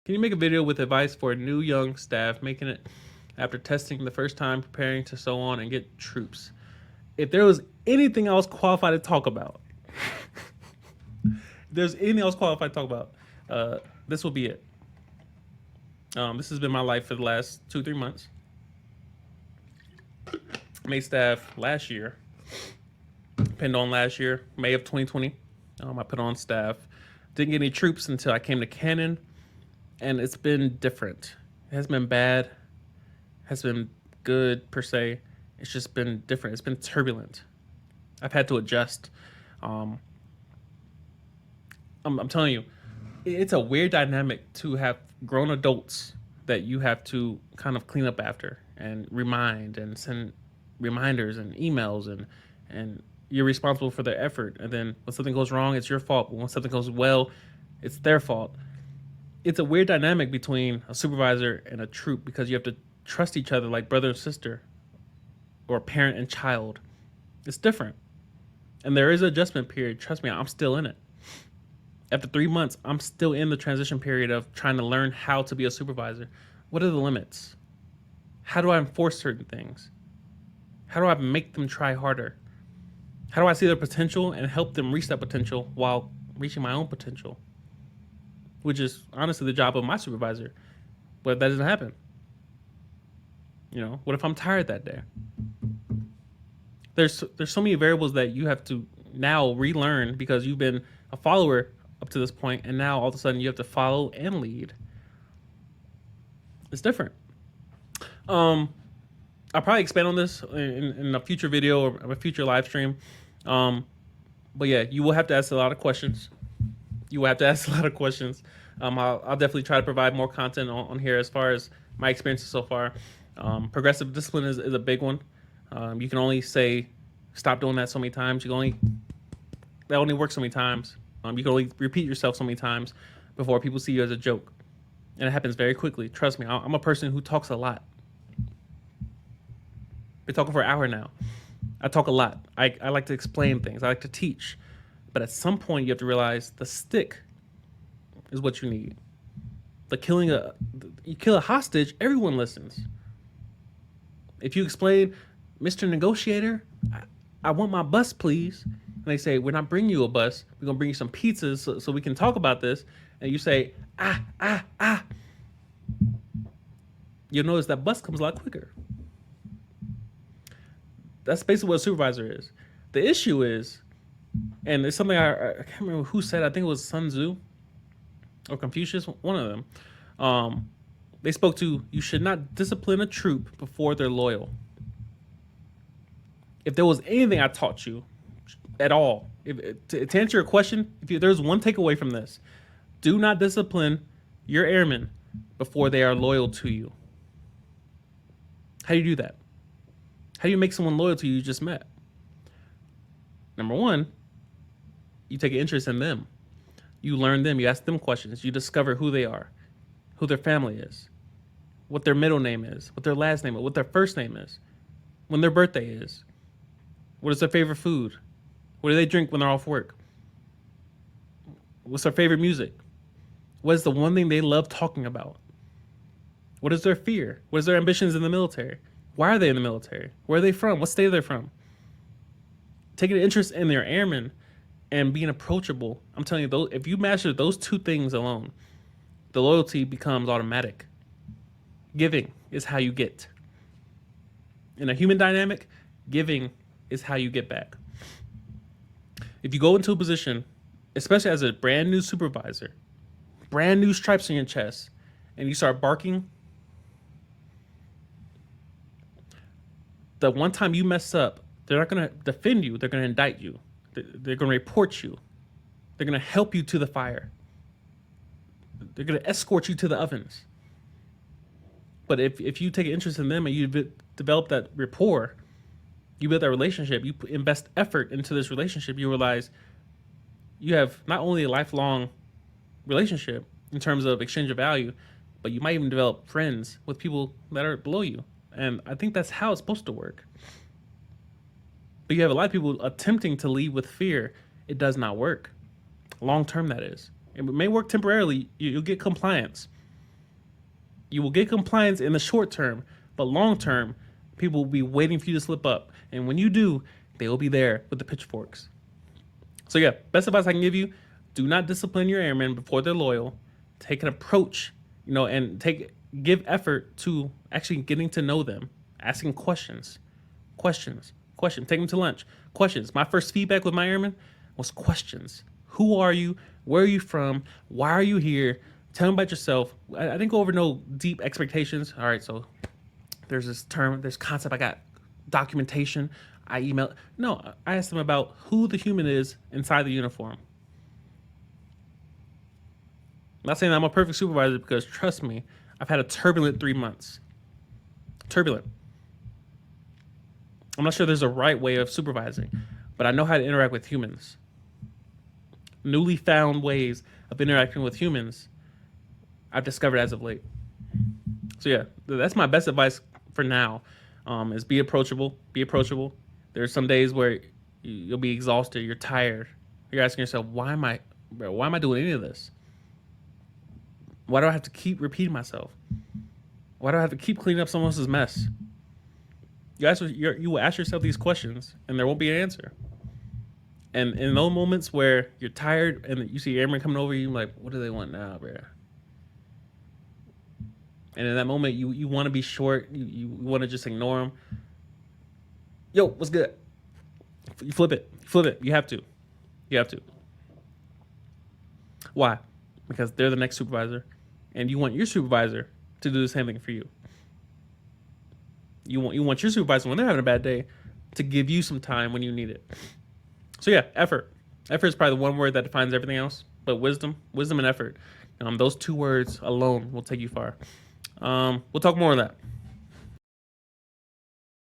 Can you make a video with advice for new young staff making it after testing the first time, preparing to so on, and get troops? If there was anything I was qualified to talk about, this will be it. This has been my life for the last 2-3 months. I made staff last year. Pinned on last year, May of 2020. I put on staff. Didn't get any troops until I came to Cannon, and it's been different. It has been bad. Has been good per se. It's just been different. It's been turbulent. I've had to adjust. I'm telling you, it's a weird dynamic to have grown adults that you have to kind of clean up after and remind and send reminders and emails, and you're responsible for their effort. And then when something goes wrong, it's your fault. But when something goes well, it's their fault. It's a weird dynamic between a supervisor and a troop because you have to trust each other like brother and sister, or parent and child. It's different. And there is an adjustment period. Trust me, I'm still in it. After 3 months, I'm still in the transition period of trying to learn how to be a supervisor. What are the limits? How do I enforce certain things? How do I make them try harder? How do I see their potential and help them reach that potential while reaching my own potential? Which is honestly the job of my supervisor. But if that doesn't happen, what if I'm tired that day? There's so many variables that you have to now relearn because you've been a follower up to this point, and now all of a sudden you have to follow and lead. It's different. I'll probably expand on this in a future video or a future live stream. But yeah, you will have to ask a lot of questions. I'll definitely try to provide more content on here as far as my experiences so far. Progressive discipline is a big one. You can only say, stop doing that so many times. That only works so many times. You can only repeat yourself so many times before people see you as a joke. And it happens very quickly. Trust me, I'm a person who talks a lot. Been talking for an hour now. I talk a lot. I like to explain things. I like to teach. But at some point, you have to realize the stick is what you need. You kill a hostage, everyone listens. If you explain, Mr. Negotiator, I want my bus, please. And they say, we're not bringing you a bus. We're going to bring you some pizzas so we can talk about this. And you say, you'll notice that bus comes a lot quicker. That's basically what a supervisor is. The issue is, and it's something I can't remember who said, I think it was Sun Tzu or Confucius, one of them. They spoke to, you should not discipline a troop before they're loyal. If there was anything I taught you at all, to answer your question, there's one takeaway from this, do not discipline your airmen before they are loyal to you. How do you do that? How do you make someone loyal to you just met? Number one, you take an interest in them. You learn them. You ask them questions. You discover who they are, who their family is, what their middle name is, what their last name is, what their first name is, when their birthday is, what is their favorite food, what do they drink when they're off work, what's their favorite music, what is the one thing they love talking about, what is their fear, what is their ambitions in the military, why are they in the military, where are they from, what state are they from. Taking an interest in their airmen and being approachable, I'm telling you, if you master those two things alone, the loyalty becomes automatic. Giving is how you get. In a human dynamic, giving is how you get back. If you go into a position, especially as a brand new supervisor, brand new stripes on your chest, and you start barking, the one time you mess up, they're not going to defend you. They're going to indict you. They're going to report you. They're going to help you to the fire. They're going to escort you to the ovens. But if you take an interest in them and you develop that rapport, you build that relationship, you invest effort into this relationship, you realize you have not only a lifelong relationship in terms of exchange of value, but you might even develop friends with people that are below you. And I think that's how it's supposed to work. But you have a lot of people attempting to lead with fear. It does not work. Long term, that is. It may work temporarily. You'll get compliance. You will get compliance in the short term, but long term, people will be waiting for you to slip up. And when you do, they will be there with the pitchforks. So yeah, best advice I can give you: do not discipline your airmen before they're loyal. Take an approach, and give effort to actually getting to know them, asking questions, questions, questions. Take them to lunch. Questions. My first feedback with my airmen was questions. Who are you? Where are you from? Why are you here? Tell them about yourself. I didn't go over no deep expectations. All right, so there's this term, this concept. I got documentation. I email. No, I asked them about who the human is inside the uniform. I'm not saying I'm a perfect supervisor, because trust me, I've had a turbulent 3 months. Turbulent. I'm not sure there's a right way of supervising, but I know how to interact with humans. Newly found ways of interacting with humans I've discovered as of late. So yeah, that's my best advice for now, is be approachable. Be approachable. There's some days where you'll be exhausted. You're tired. You're asking yourself, why am I doing any of this? Why do I have to keep repeating myself? Why do I have to keep cleaning up someone else's mess? You will ask yourself these questions, and there won't be an answer. And in those moments where you're tired and you see airmen coming over you, like, what do they want now, bro? And in that moment, you want to be short. You want to just ignore them. Yo, what's good? You flip it. Flip it. You have to. You have to. Why? Because they're the next supervisor, and you want your supervisor to do the same thing for you. You want your supervisor, when they're having a bad day, to give you some time when you need it. So yeah, effort. Effort is probably the one word that defines everything else. But wisdom and effort. Those two words alone will take you far. We'll talk more on that.